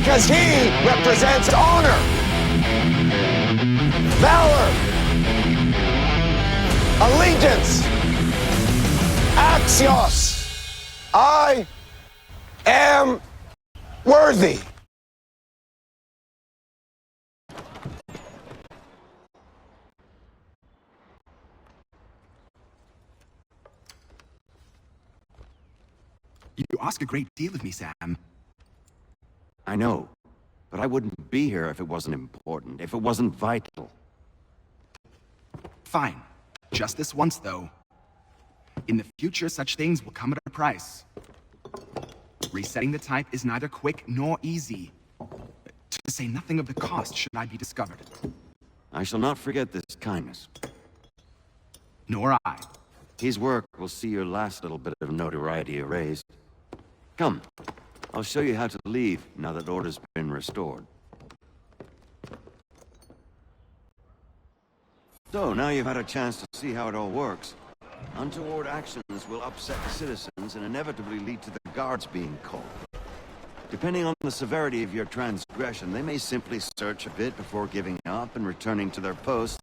Because he represents honor, valor, allegiance, axios. I am worthy. You ask a great deal of me, Sam. I know, but I wouldn't be here if it wasn't important, if it wasn't vital. Fine. Just this once, though. In the future, such things will come at a price. Resetting the type is neither quick nor easy. To say nothing of the cost should I be discovered. I shall not forget this kindness. Nor I. His work will see your last little bit of notoriety erased. Come, I'll show you how to leave now that order's been restored. So, now you've had a chance to see how it all works. Untoward actions will upset the citizens and inevitably lead to the guards being called. Depending on the severity of your transgression, they may simply search a bit before giving up and returning to their post.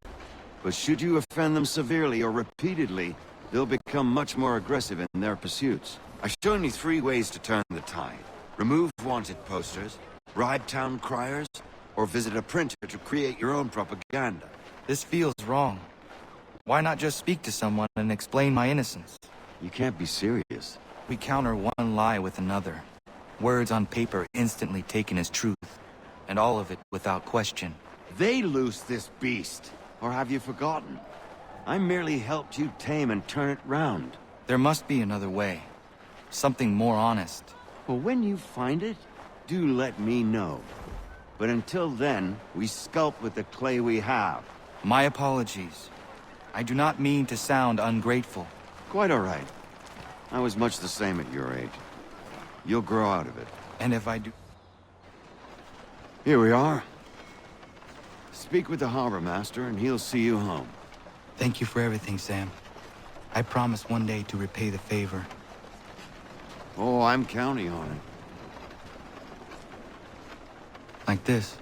But should you offend them severely or repeatedly, they'll become much more aggressive in their pursuits. I've shown you 3 ways to turn the tide. Remove wanted posters, bribe town criers, or visit a printer to create your own propaganda. This feels wrong. Why not just speak to someone and explain my innocence? You can't be serious. We counter one lie with another. Words on paper instantly taken as truth, and all of it without question. They loose this beast, or have you forgotten? I merely helped you tame and turn it round. There must be another way. Something more honest. Well, when you find it, do let me know. But until then, we sculpt with the clay we have. My apologies. I do not mean to sound ungrateful. Quite all right. I was much the same at your age. You'll grow out of it. And if I do... Here we are. Speak with the harbor master and he'll see you home. Thank you for everything, Sam. I promise one day to repay the favor. Oh, I'm counting on it. Like this.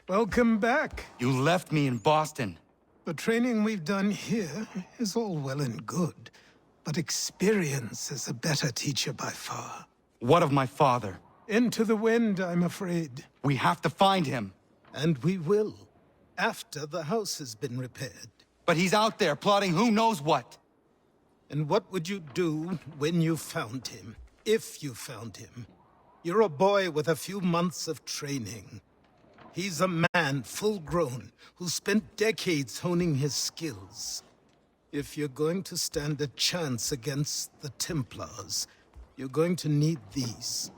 Welcome back. You left me in Boston. The training we've done here is all well and good, but experience is a better teacher by far. What of my father? Into the wind, I'm afraid. We have to find him. And we will, after the house has been repaired. But he's out there plotting who knows what. And what would you do when you found him? If you found him? You're a boy with a few months of training. He's a man, full grown, who spent decades honing his skills. If you're going to stand a chance against the Templars, you're going to need these.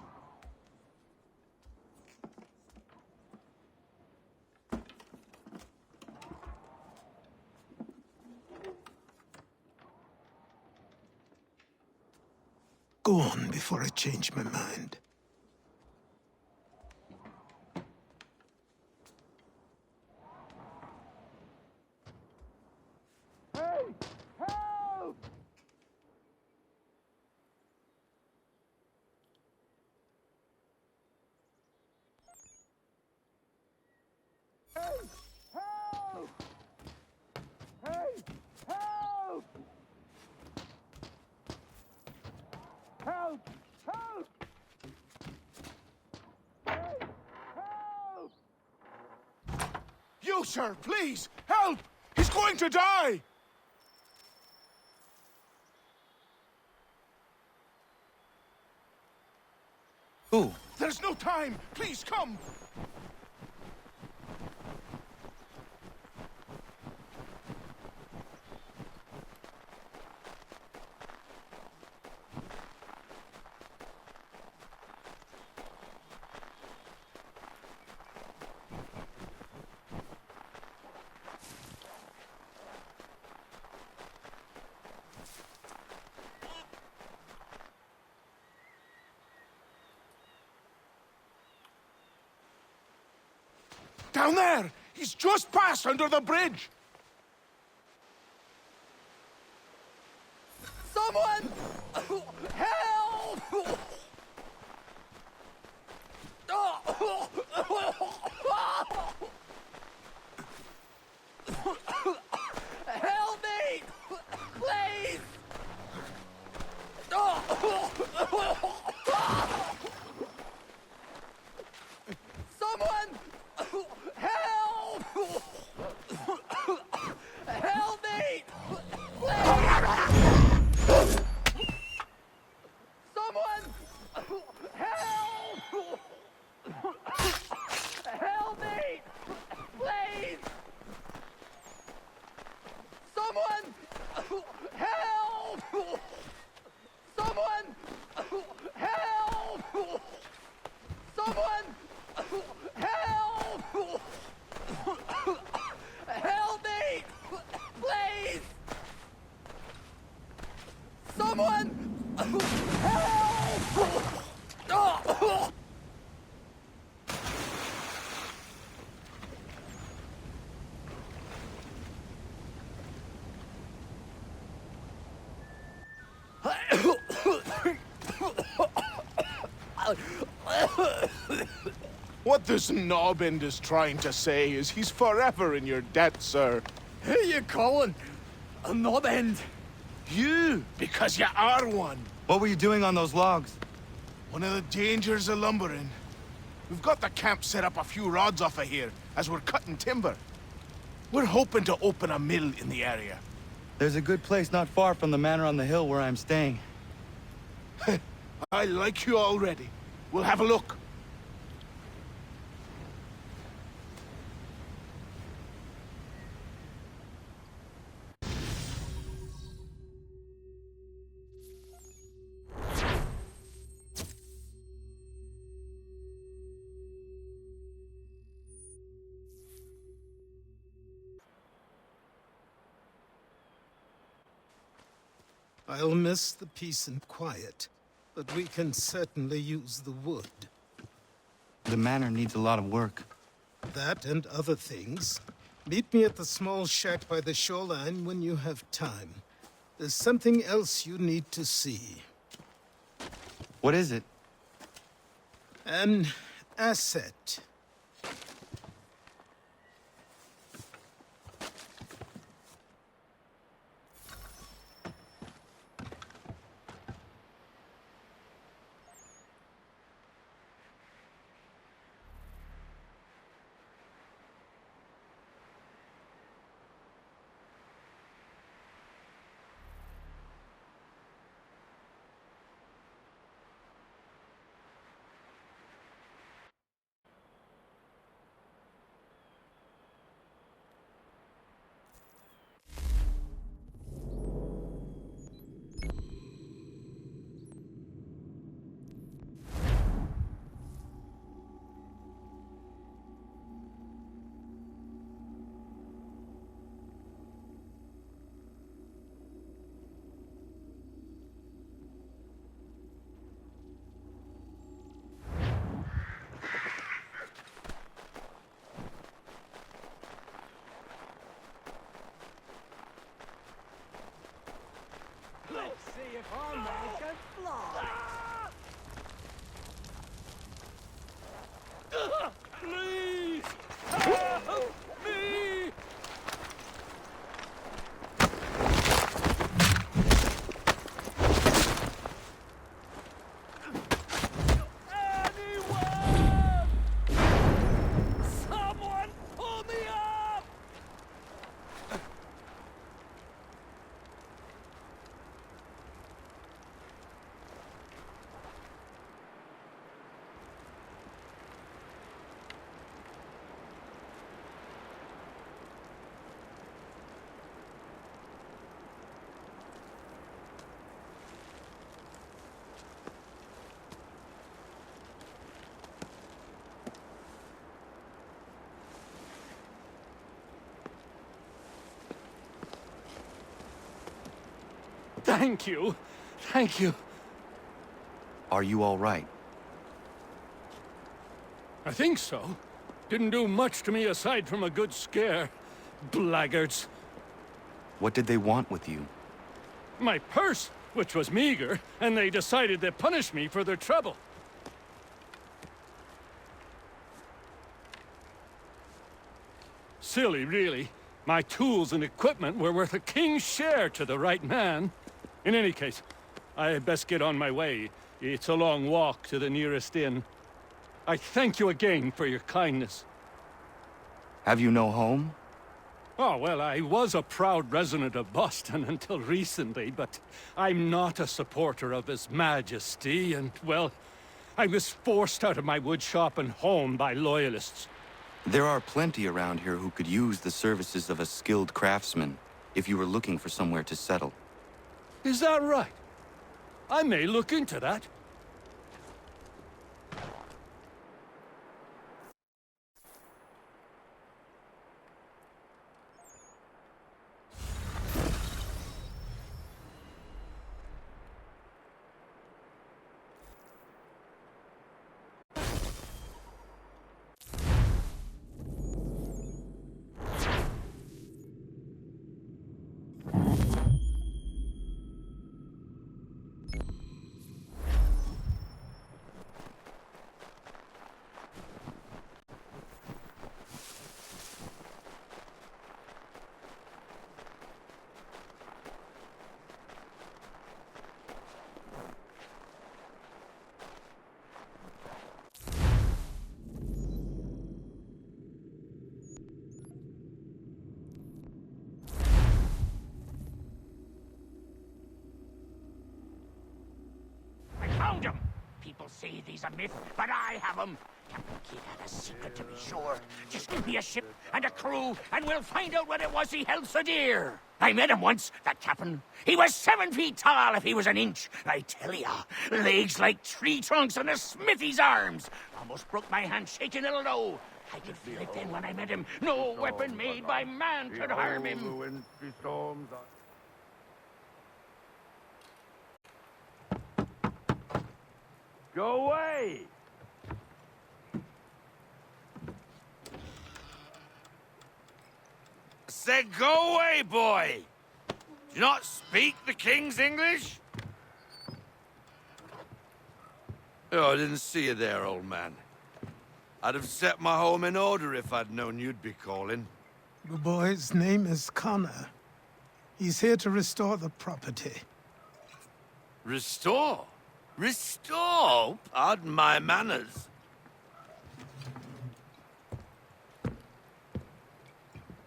Go on before I change my mind. You, sir, please, help! He's going to die! Who? There's no time! Please, come! Down there! He's just passed under the bridge! Someone! Help! Help me! Please! Someone! Help! Help me! Please! Someone! Help! Help me! Please! Someone! Help! Someone! Help! Someone! Help! Help me! Please! Someone! Help! What this knobbend is trying to say is he's forever in your debt, sir. Who you calling? A knob end? You, because you are one. What were you doing on those logs? One of the dangers of lumbering. We've got the camp set up a few rods off of here, as we're cutting timber. We're hoping to open a mill in the area. There's a good place not far from the manor on the hill where I'm staying. I like you already. We'll have a look. I'll miss the peace and quiet, but we can certainly use the wood. The manor needs a lot of work. That and other things. Meet me at the small shack by the shoreline when you have time. There's something else you need to see. What is it? An asset. See if our man can fly. Please! Help me! Anyone! Someone pull me up! Thank you. Thank you. Are you all right? I think so. Didn't do much to me aside from a good scare. Blackguards. What did they want with you? My purse, which was meager, and they decided to punish me for their trouble. Silly, really. My tools and equipment were worth a king's share to the right man. In any case, I had best get on my way. It's a long walk to the nearest inn. I thank you again for your kindness. Have you no home? Oh, well, I was a proud resident of Boston until recently, but I'm not a supporter of His Majesty, and, well, I was forced out of my woodshop and home by loyalists. There are plenty around here who could use the services of a skilled craftsman if you were looking for somewhere to settle. Is that right? I may look into that. Found him! People say he's a myth, but I have him. Captain Kidd had a secret, to be sure. Just give me a ship and a crew, and we'll find out what it was he held so dear. I met him once, that captain. He was 7 feet tall if he was an inch. I tell ya, legs like tree trunks and a smithy's arms. Almost broke my hand shaking it'll know. I could feel it then when I met him. No weapon made by man could harm him. Go away! I said go away, boy! Do you not speak the King's English? Oh, I didn't see you there, old man. I'd have set my home in order if I'd known you'd be calling. The boy's name is Connor. He's here to restore the property. Restore? Restore? Pardon my manners.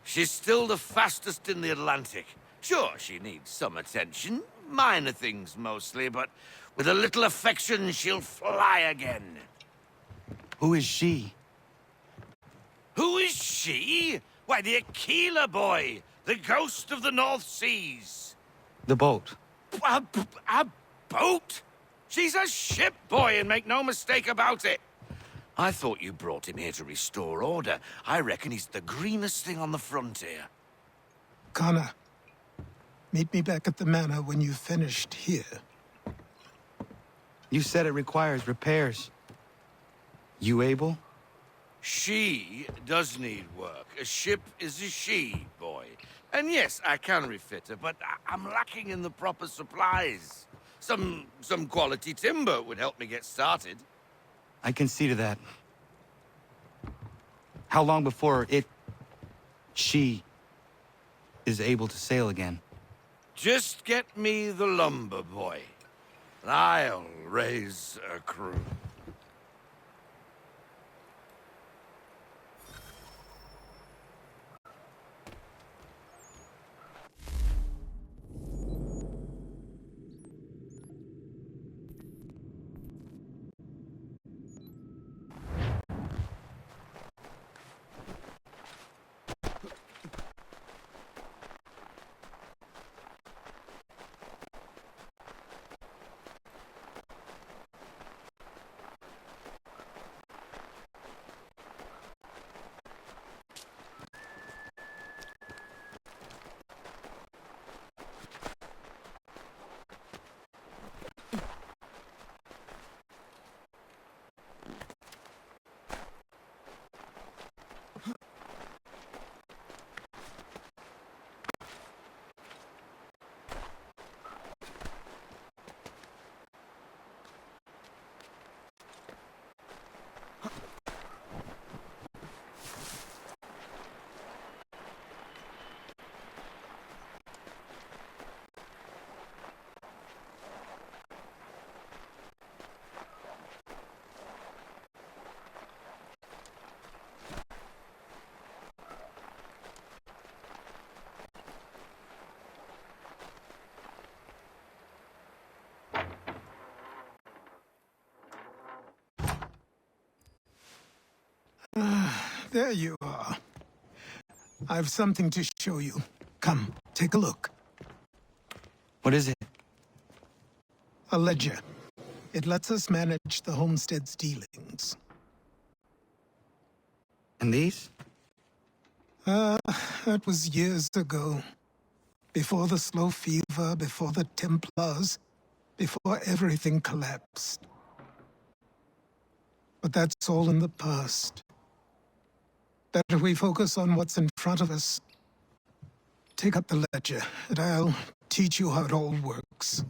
She's still the fastest in the Atlantic. Sure, she needs some attention. Minor things mostly, but with a little affection, she'll fly again. Who is she? Who is she? Why, the Aquila boy, the ghost of the North Seas. The boat. A boat? She's a ship, boy, and make no mistake about it. I thought you brought him here to restore order. I reckon he's the greenest thing on the frontier. Connor, meet me back at the manor when you've finished here. You said it requires repairs. You able? She does need work. A ship is a she, boy. And yes, I can refit her, but I'm lacking in the proper supplies. Some quality timber would help me get started. I can see to that. How long before she is able to sail again? Just get me the lumber, boy. And I'll raise a crew. There you are. I've something to show you. Come, take a look. What is it? A ledger. It lets us manage the homestead's dealings. And these? That was years ago. Before the slow fever, before the Templars, before everything collapsed. But that's all in the past. Better we focus on what's in front of us. Take up the ledger, and I'll teach you how it all works.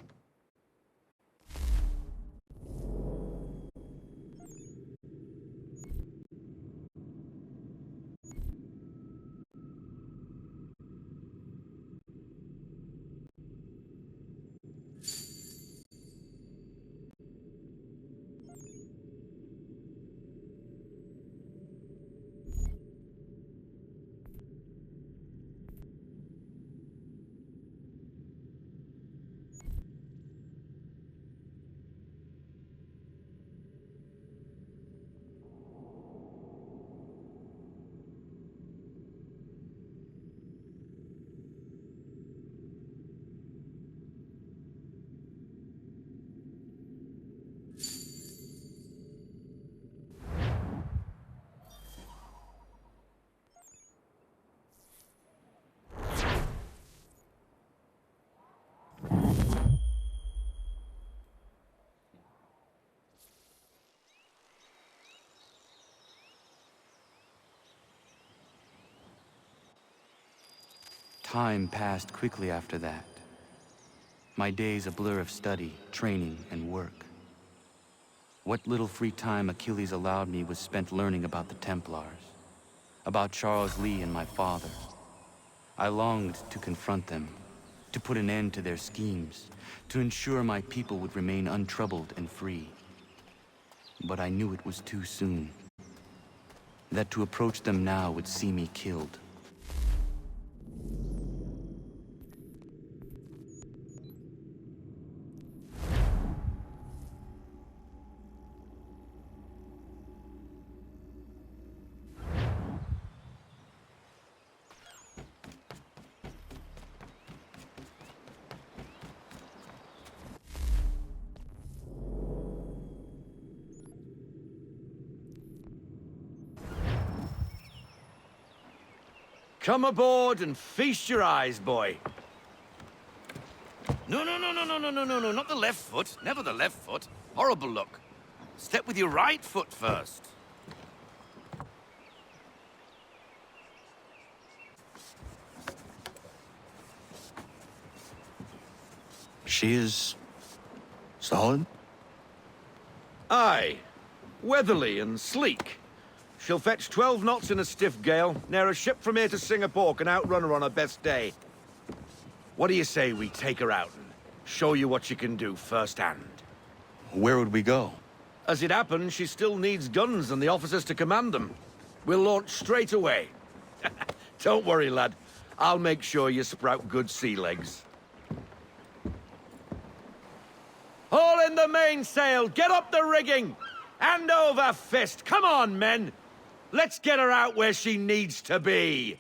Time passed quickly after that. My days a blur of study, training, and work. What little free time Achilles allowed me was spent learning about the Templars, about Charles Lee and my father. I longed to confront them, to put an end to their schemes, to ensure my people would remain untroubled and free. But I knew it was too soon, that to approach them now would see me killed. Come aboard and feast your eyes, boy. No, not the left foot. Never the left foot. Horrible look. Step with your right foot first. She is... solid? Aye. Weatherly and sleek. She'll fetch 12 knots in a stiff gale, near a ship from here to Singapore can outrun her on her best day. What do you say we take her out and show you what she can do firsthand? Where would we go? As it happens, she still needs guns and the officers to command them. We'll launch straight away. Don't worry, lad. I'll make sure you sprout good sea legs. Haul in the mainsail! Get up the rigging! Hand over fist! Come on, men! Let's get her out where she needs to be!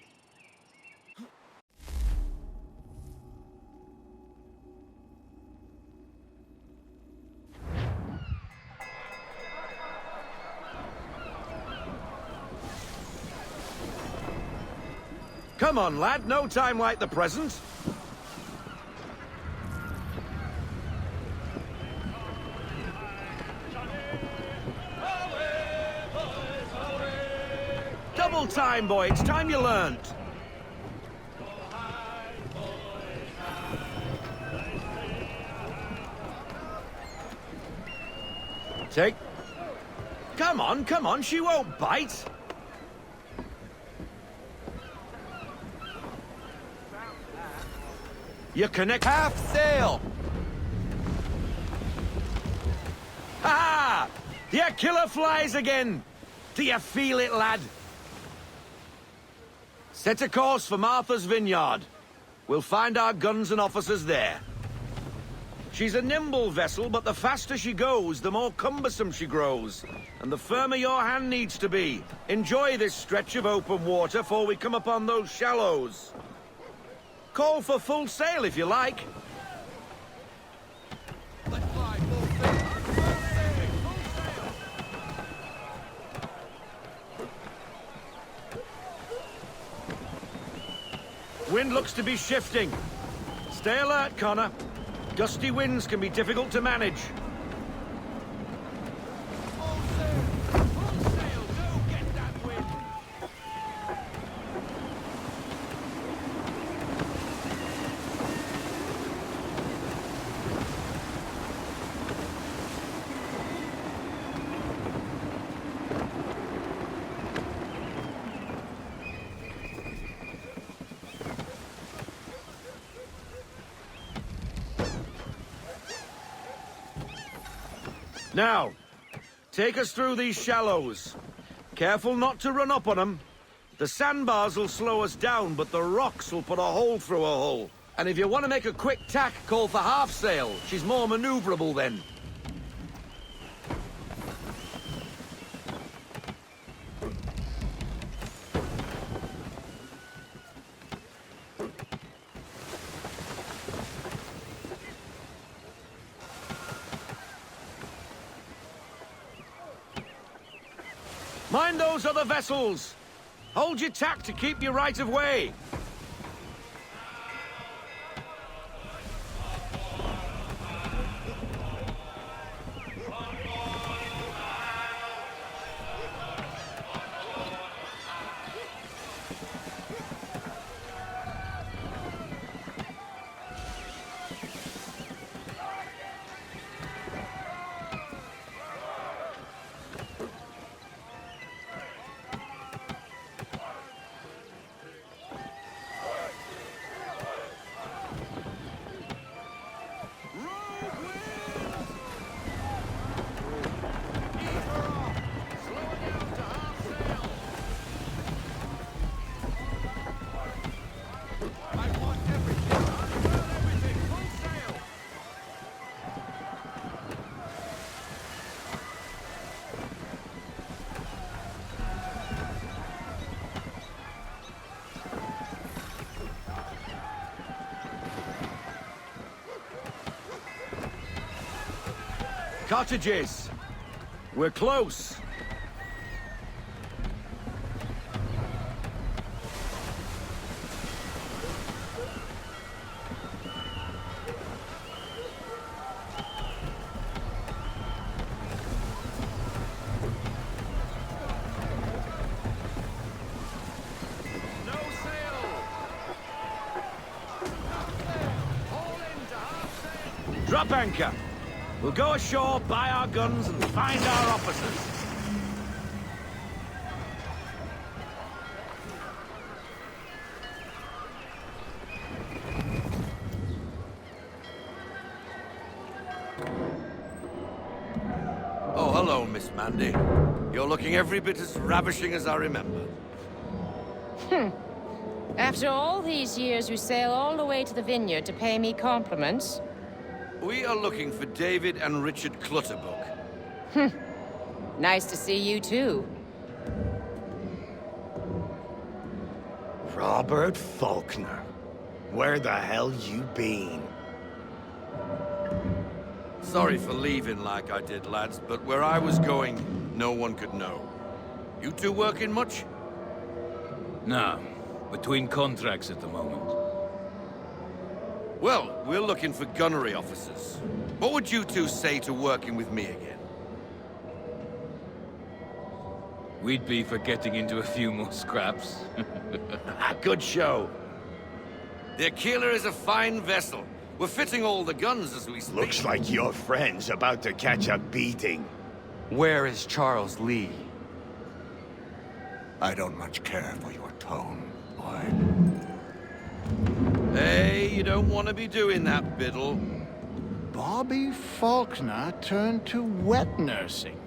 Come on, lad. No time like the present. Double time, boy. It's time you learned. Take. Come on. She won't bite. You connect half sail. Ha! Your killer flies again. Do you feel it, lad? Set a course for Martha's Vineyard. We'll find our guns and officers there. She's a nimble vessel, but the faster she goes, the more cumbersome she grows. And the firmer your hand needs to be. Enjoy this stretch of open water before we come upon those shallows. Call for full sail if you like. Wind looks to be shifting. Stay alert, Connor. Gusty winds can be difficult to manage. Now, take us through these shallows. Careful not to run up on them. The sandbars will slow us down, but the rocks will put a hole through a hull. And if you want to make a quick tack, call for half sail. She's more maneuverable then. Mind those other vessels! Hold your tack to keep your right of way! Cottages! We're close! Drop anchor. We'll go ashore, buy our guns, and find our officers. Oh, hello, Miss Mandy. You're looking every bit as ravishing as I remember. After all these years, you sail all the way to the vineyard to pay me compliments? We are looking for David and Richard Clutterbuck. Nice to see you, too. Robert Faulkner. Where the hell you been? Sorry for leaving like I did, lads, but where I was going, no one could know. You two working much? Nah, between contracts at the moment. Well, we're looking for gunnery officers. What would you two say to working with me again? We'd be for getting into a few more scraps. Good show. The Aquila is a fine vessel. We're fitting all the guns as we speak. Looks like your friend's about to catch a beating. Where is Charles Lee? I don't much care for your tone, boy. Hey, you don't want to be doing that, Biddle. Bobby Faulkner turned to wet nursing.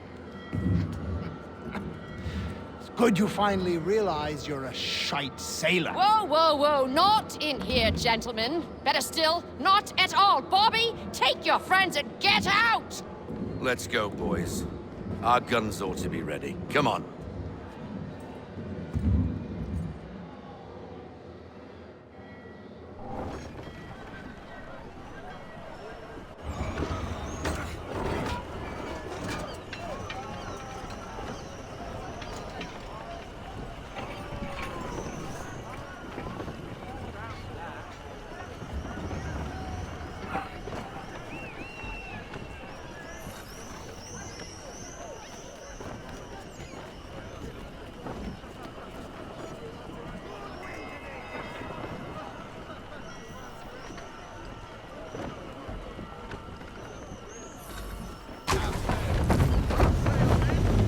It's good you finally realize you're a shite sailor. Whoa, whoa, whoa, not in here, gentlemen. Better still, not at all. Bobby, take your friends and get out! Let's go, boys. Our guns ought to be ready. Come on.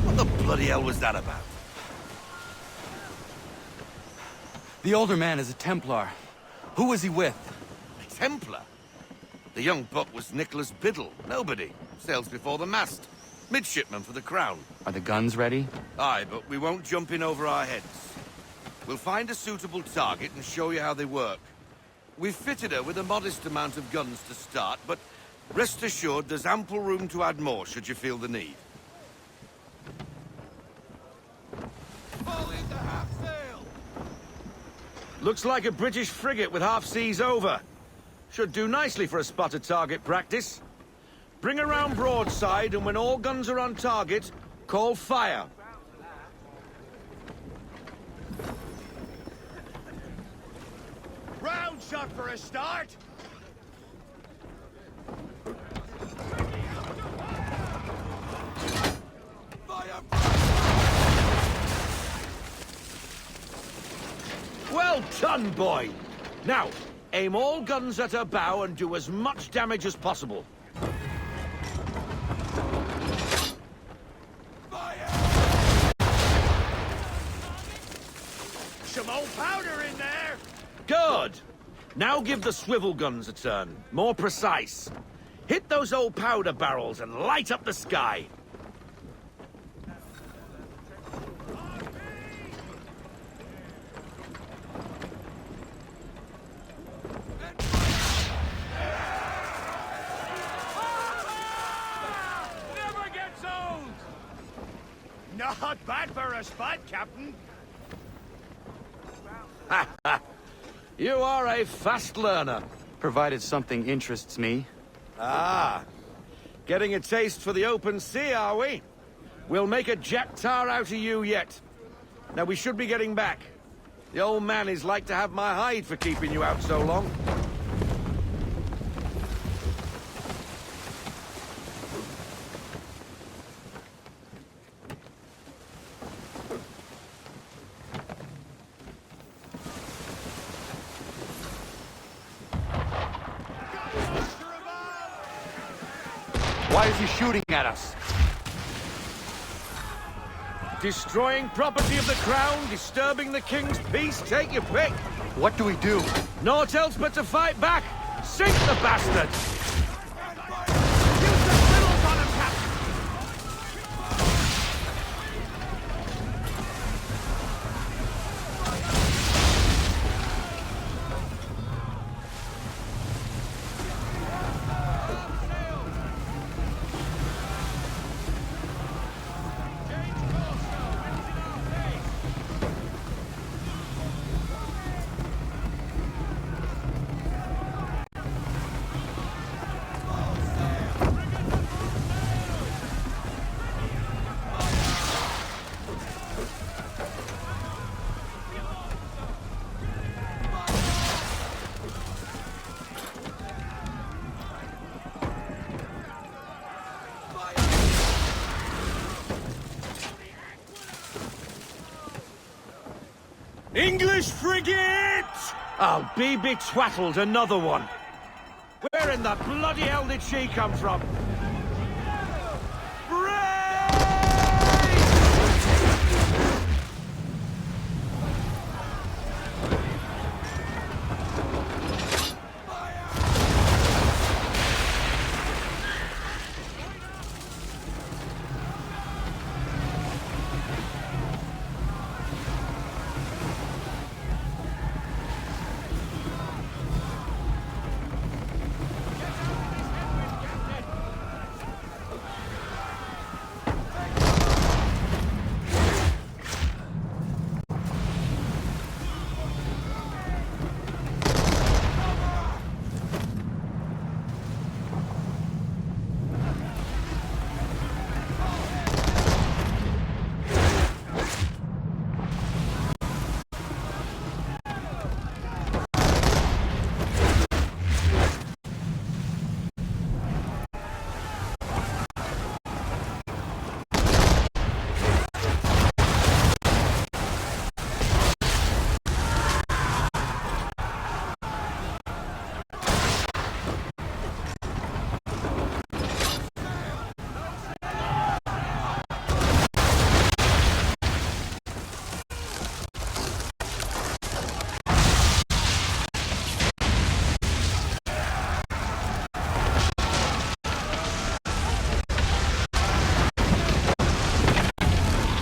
What the bloody hell was that about? The older man is a Templar. Who was he with? A Templar? The young buck was Nicholas Biddle. Nobody. Sails before the mast. Midshipman for the Crown. Are the guns ready? Aye, but we won't jump in over our heads. We'll find a suitable target and show you how they work. We've fitted her with a modest amount of guns to start, but rest assured there's ample room to add more should you feel the need. Looks like a British frigate with half seas over. Should do nicely for a spotted target practice. Bring around broadside, and when all guns are on target, call fire. Round shot for a start. Well done, boy! Now, aim all guns at her bow and do as much damage as possible. Some old powder in there. Good! Now give the swivel guns a turn. More precise. Hit those old powder barrels and light up the sky. Never gets old! Not bad for a spot, Captain. You are a fast learner. Provided something interests me. Ah, getting a taste for the open sea, are we? We'll make a jack tar out of you yet. Now we should be getting back. The old man is like to have my hide for keeping you out so long. Why is he shooting at us? Destroying property of the crown, disturbing the king's peace, take your pick. What do we do? Naught else but to fight back. Sink the bastard! Use the fiddles on him, Captain! English frigate! I'll be betwattled, another one. Where in the bloody hell did she come from?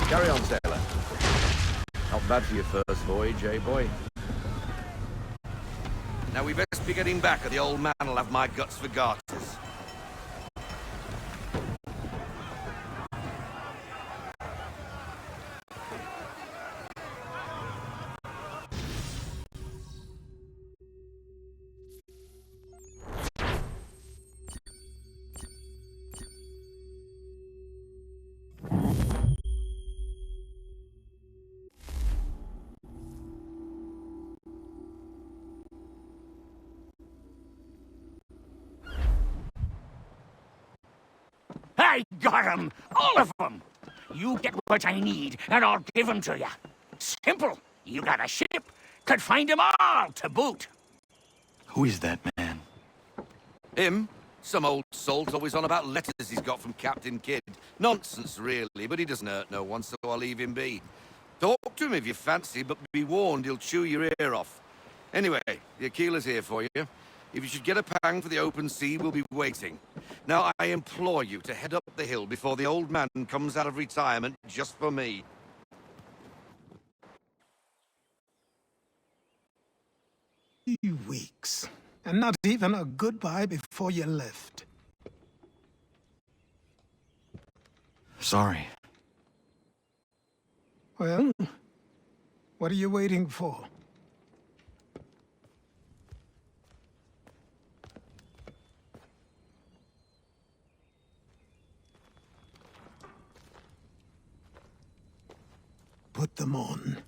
Carry on, sailor. Not bad for your first voyage, eh, boy? Now we best be getting back, or the old man will have my guts for garters. I got 'em! All of 'em! You get what I need, and I'll give 'em to you. Simple. You got a ship, could find 'em all to boot. Who is that man? Him? Some old salt always on about letters he's got from Captain Kidd. Nonsense, really, but he doesn't hurt no one, so I'll leave him be. Talk to him if you fancy, but be warned, he'll chew your ear off. Anyway, the Aquila's here for you. If you should get a pang for the open sea, we'll be waiting. Now, I implore you to head up the hill before the old man comes out of retirement just for me. 3 weeks, and not even a goodbye before you left. Sorry. Well, what are you waiting for? Put them on.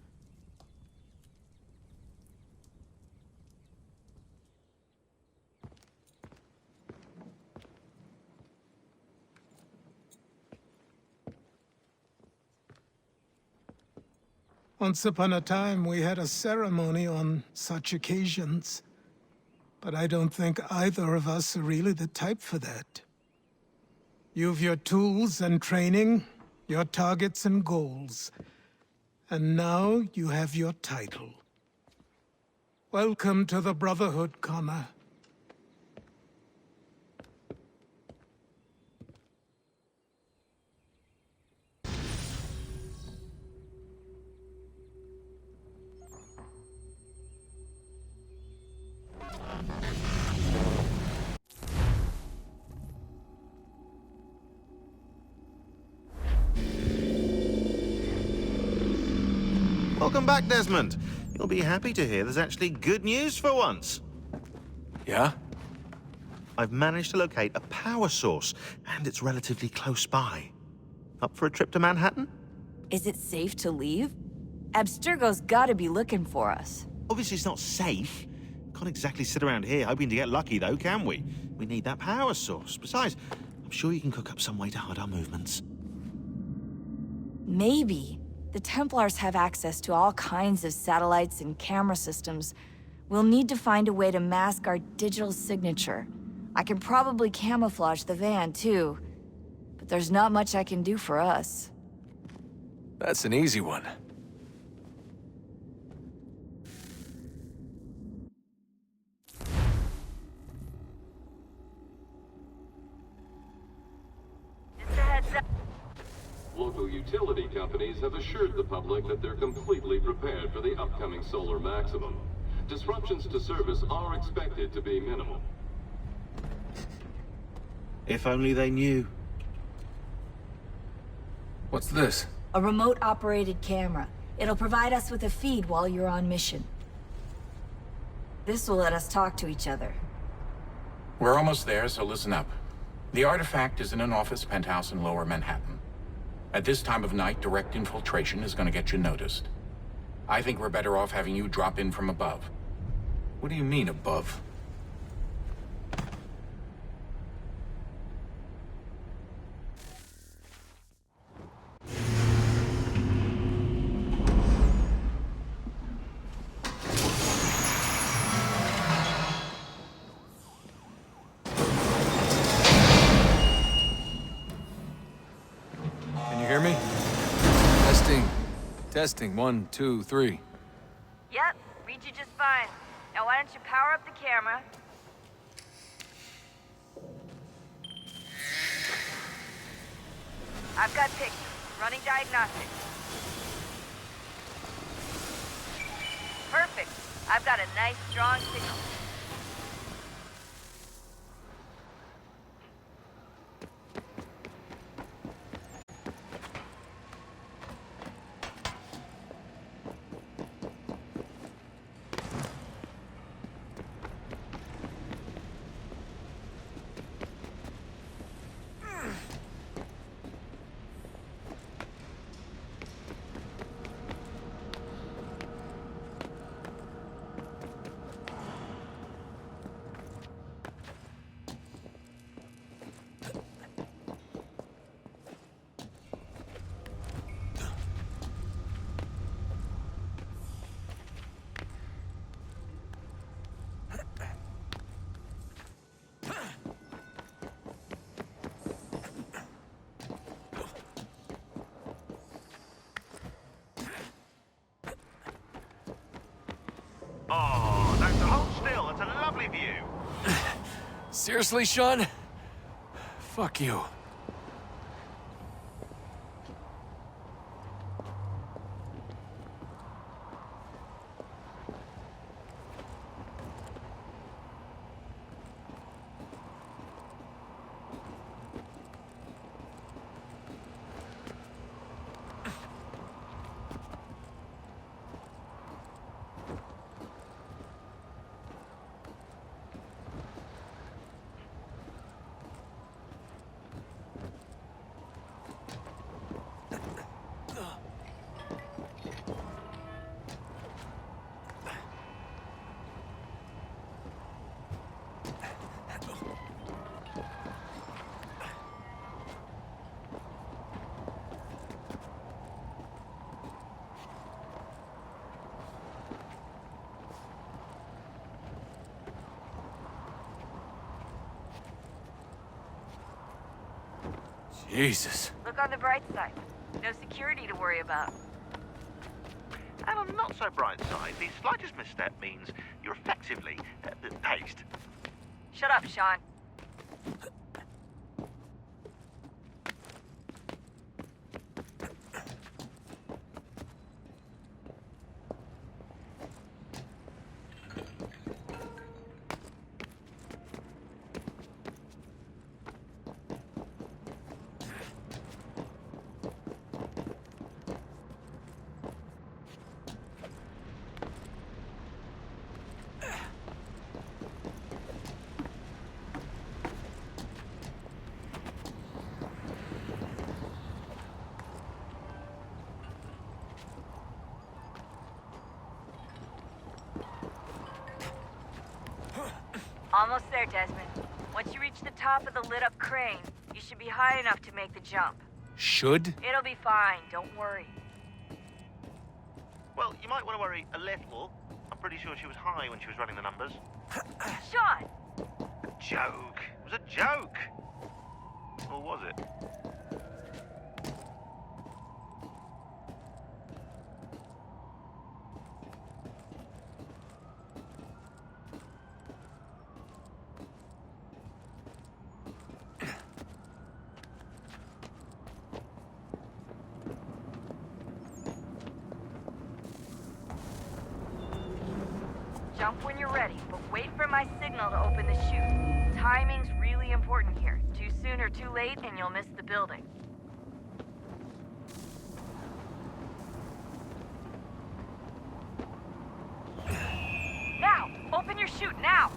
Once upon a time, we had a ceremony on such occasions. But I don't think either of us are really the type for that. You've your tools and training, your targets and goals. And now you have your title. Welcome to the Brotherhood, Connor. Welcome back, Desmond. You'll be happy to hear there's actually good news for once. Yeah? I've managed to locate a power source, and it's relatively close by. Up for a trip to Manhattan? Is it safe to leave? Abstergo's gotta be looking for us. Obviously it's not safe. Can't exactly sit around here hoping to get lucky, though, can we? We need that power source. Besides, I'm sure you can cook up some way to hide our movements. Maybe. The Templars have access to all kinds of satellites and camera systems. We'll need to find a way to mask our digital signature. I can probably camouflage the van, too. But there's not much I can do for us. That's an easy one. Local utility companies have assured the public that they're completely prepared for the upcoming solar maximum. Disruptions to service are expected to be minimal. If only they knew. What's this? A remote-operated camera. It'll provide us with a feed while you're on mission. This will let us talk to each other. We're almost there, so listen up. The artifact is in an office penthouse in Lower Manhattan. At this time of night, direct infiltration is going to get you noticed. I think we're better off having you drop in from above. What do you mean, above? Can you hear me? Testing. Testing. 1, 2, 3. Yep, read you just fine. Now why don't you power up the camera? I've got pictures. Running diagnostics. Perfect. I've got a nice, strong signal. Oh, don't hold still. It's a lovely view. Seriously, Sean? Fuck you. Jesus. Look on the bright side. No security to worry about. And on the not so bright side, the slightest misstep means you're effectively paced. Shut up, Sean. Almost there, Desmond. Once you reach the top of the lit-up crane, you should be high enough to make the jump. Should? It'll be fine, don't worry. Well, you might want to worry a little. I'm pretty sure she was high when she was running the numbers. Sean! A joke. It was a joke. Or was it? Jump when you're ready, but wait for my signal to open the chute. Timing's really important here. Too soon or too late, and you'll miss the building. Now! Open your chute, now!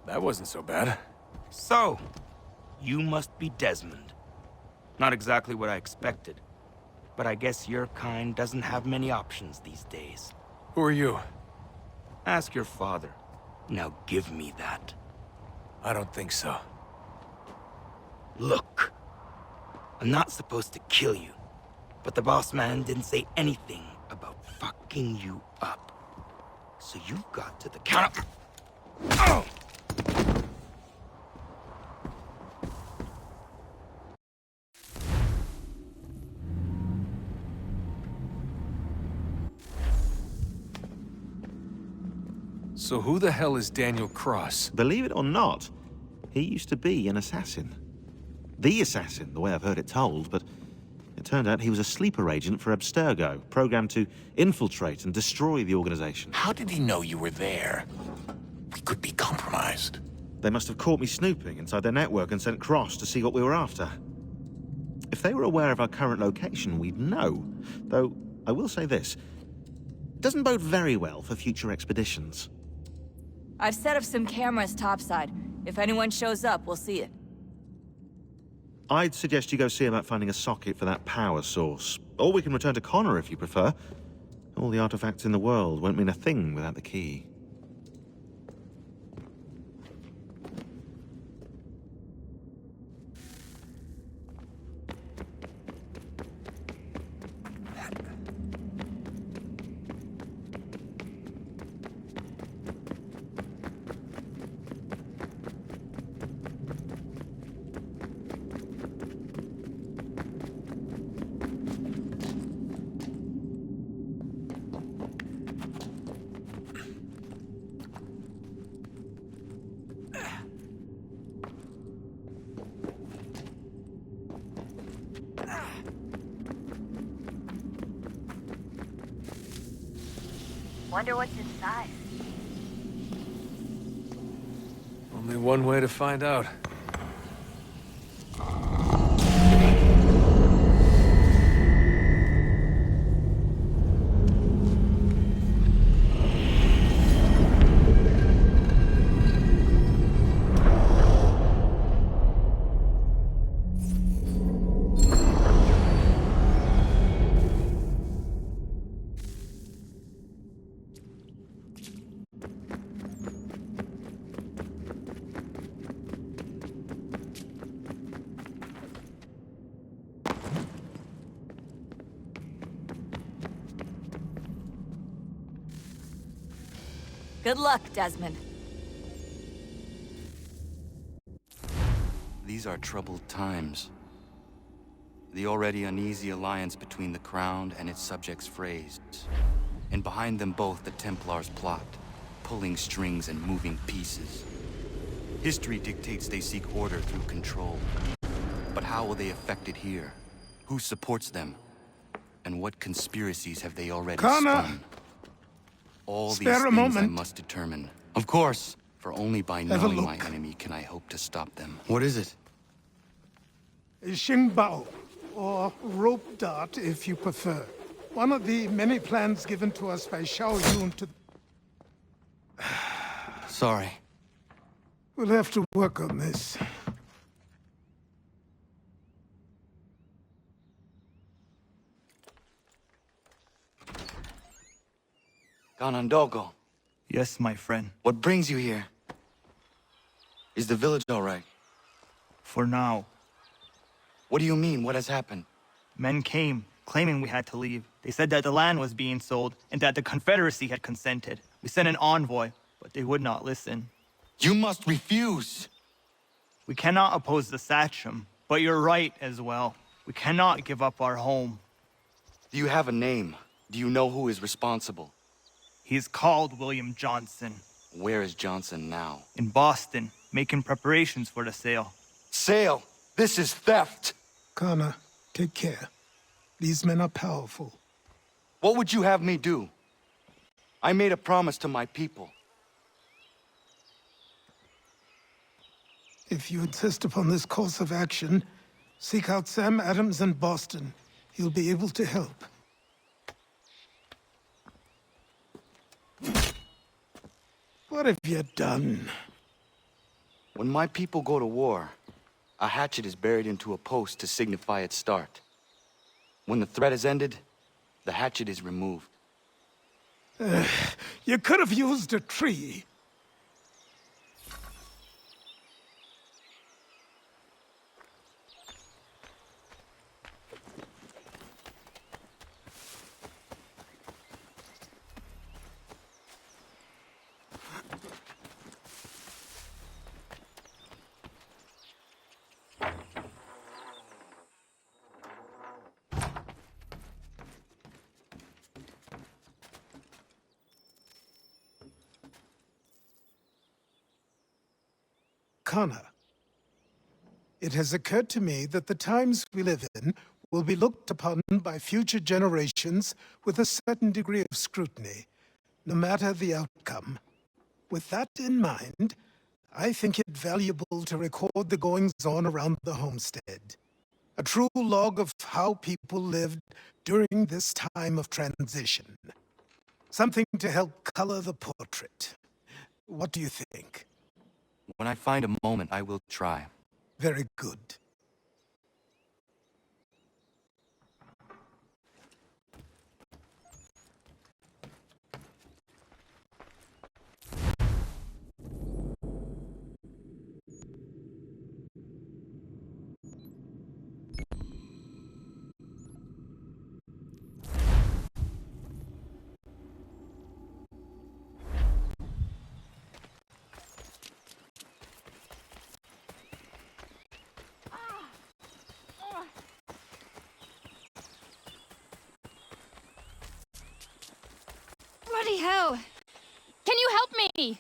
That wasn't so bad. So, you must be Desmond. Not exactly what I expected, but I guess your kind doesn't have many options these days. Who are you? Ask your father. Now give me that. I don't think so. Look, I'm not supposed to kill you, but the boss man didn't say anything about fucking you up. So you've got to the counter. Oh! So who the hell is Daniel Cross? Believe it or not, he used to be an assassin. The assassin, the way I've heard it told, but it turned out he was a sleeper agent for Abstergo, programmed to infiltrate and destroy the organization. How did he know you were there? We could be compromised. They must have caught me snooping inside their network and sent Cross to see what we were after. If they were aware of our current location, we'd know. Though, I will say this. It doesn't bode very well for future expeditions. I've set up some cameras topside. If anyone shows up, we'll see it. I'd suggest you go see about finding a socket for that power source. Or we can return to Connor if you prefer. All the artifacts in the world won't mean a thing without the key. Wonder what's inside. Only one way to find out. Good luck, Desmond. These are troubled times. The already uneasy alliance between the Crown and its subjects frays. And behind them both the Templars plot, pulling strings and moving pieces. History dictates they seek order through control. But how will they affect it here? Who supports them? And what conspiracies have they already spun? All these things I must determine. Of course, for only by knowing my enemy can I hope to stop them. What is it? Xingbao, or rope dart if you prefer. One of the many plans given to us by Xiao Yun to... Sorry. We'll have to work on this. Ganondogo. Yes, my friend. What brings you here? Is the village all right? For now. What do you mean? What has happened? Men came, claiming we had to leave. They said that the land was being sold, and that the Confederacy had consented. We sent an envoy, but they would not listen. You must refuse! We cannot oppose the Sachem, but you're right as well. We cannot give up our home. Do you have a name? Do you know who is responsible? He is called William Johnson. Where is Johnson now? In Boston, making preparations for the sale. Sale? This is theft! Kana, take care. These men are powerful. What would you have me do? I made a promise to my people. If you insist upon this course of action, seek out Sam Adams in Boston. He'll be able to help. What have you done? When my people go to war, a hatchet is buried into a post to signify its start. When the threat is ended, the hatchet is removed. You could have used a tree. Kana, it has occurred to me that the times we live in will be looked upon by future generations with a certain degree of scrutiny, no matter the outcome. With that in mind, I think it valuable to record the goings-on around the homestead. A true log of how people lived during this time of transition. Something to help color the portrait. What do you think? When I find a moment, I will try. Very good. Bloody hell! Can you help me?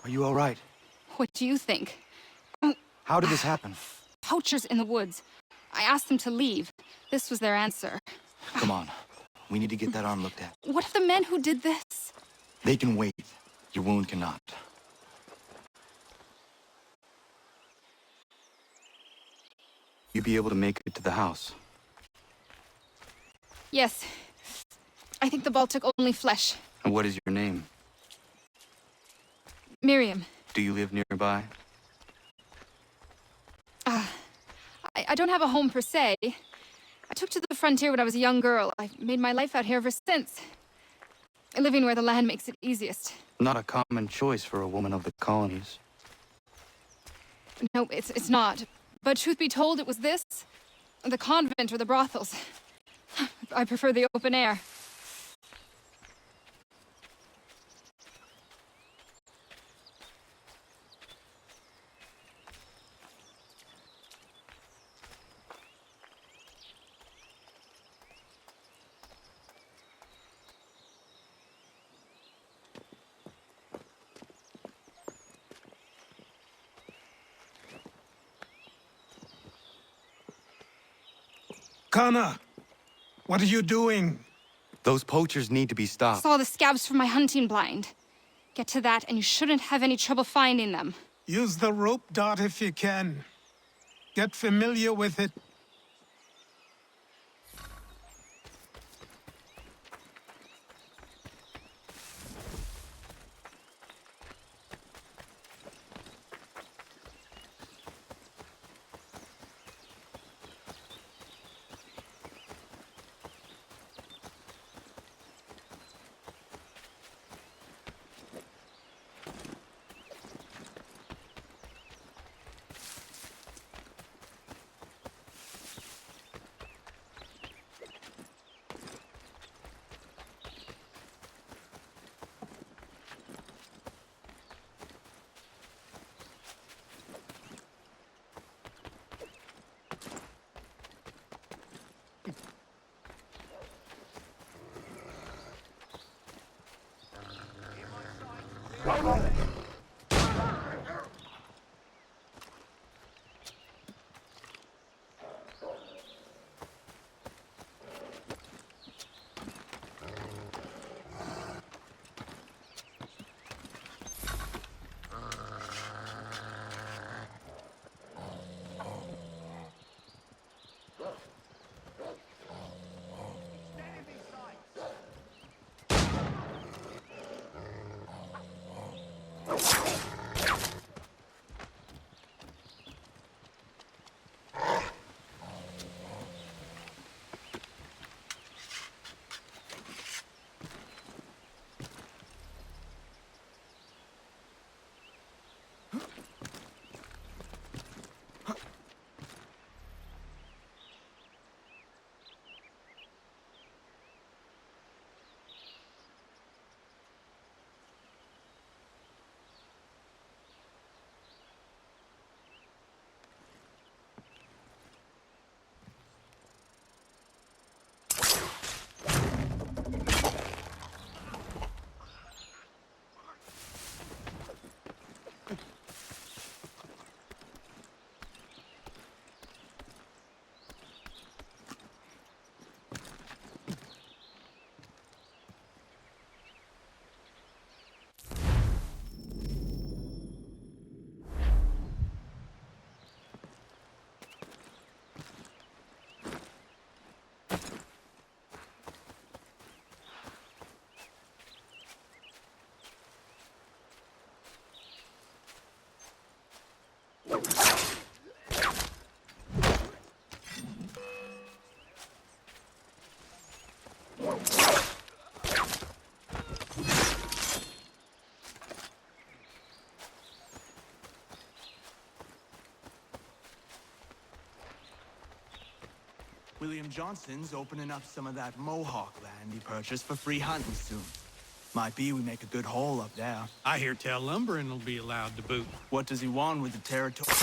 Are you all right? What do you think? How did this happen? Poachers in the woods. I asked them to leave. This was their answer. Come on. We need to get that arm looked at. What if the men who did this? They can wait. Your wound cannot. You be able to make it to the house? Yes. I think the ball took only flesh. And what is your name? Miriam. Do you live nearby? I don't have a home per se. I took to the frontier when I was a young girl. I've made my life out here ever since. Living where the land makes it easiest. Not a common choice for a woman of the colonies. No, it's not. But truth be told, it was this. The convent or the brothels. I prefer the open air. Kana, what are you doing? Those poachers need to be stopped. Saw the scabs from my hunting blind. Get to that, and you shouldn't have any trouble finding them. Use the rope dart if you can. Get familiar with it. William Johnson's opening up some of that Mohawk land he purchased for free hunting soon. Might be we make a good haul up there. I hear tell lumbering will be allowed to boot. What does he want with the territory?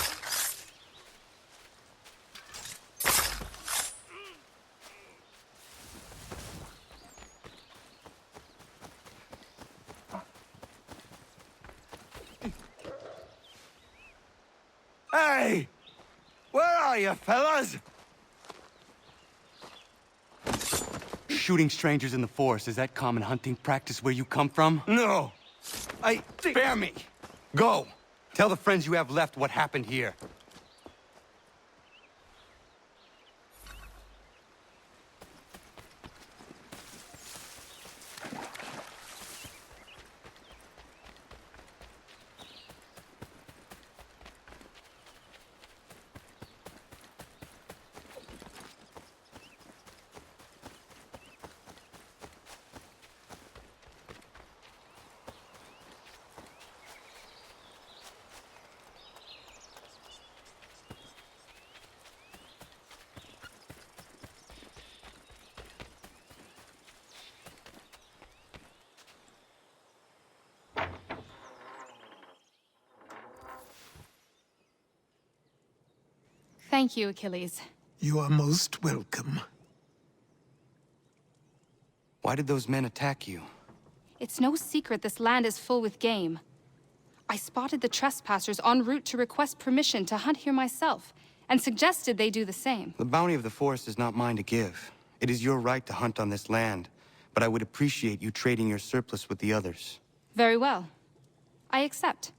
Hey! Where are you, fellas? Shooting strangers in the forest, is that common hunting practice where you come from? No! Spare me! Go! Tell the friends you have left what happened here. Thank you, Achilles. You are most welcome. Why did those men attack you? It's no secret this land is full with game. I spotted the trespassers en route to request permission to hunt here myself, and suggested they do the same. The bounty of the forest is not mine to give. It is your right to hunt on this land, but I would appreciate you trading your surplus with the others. Very well. I accept.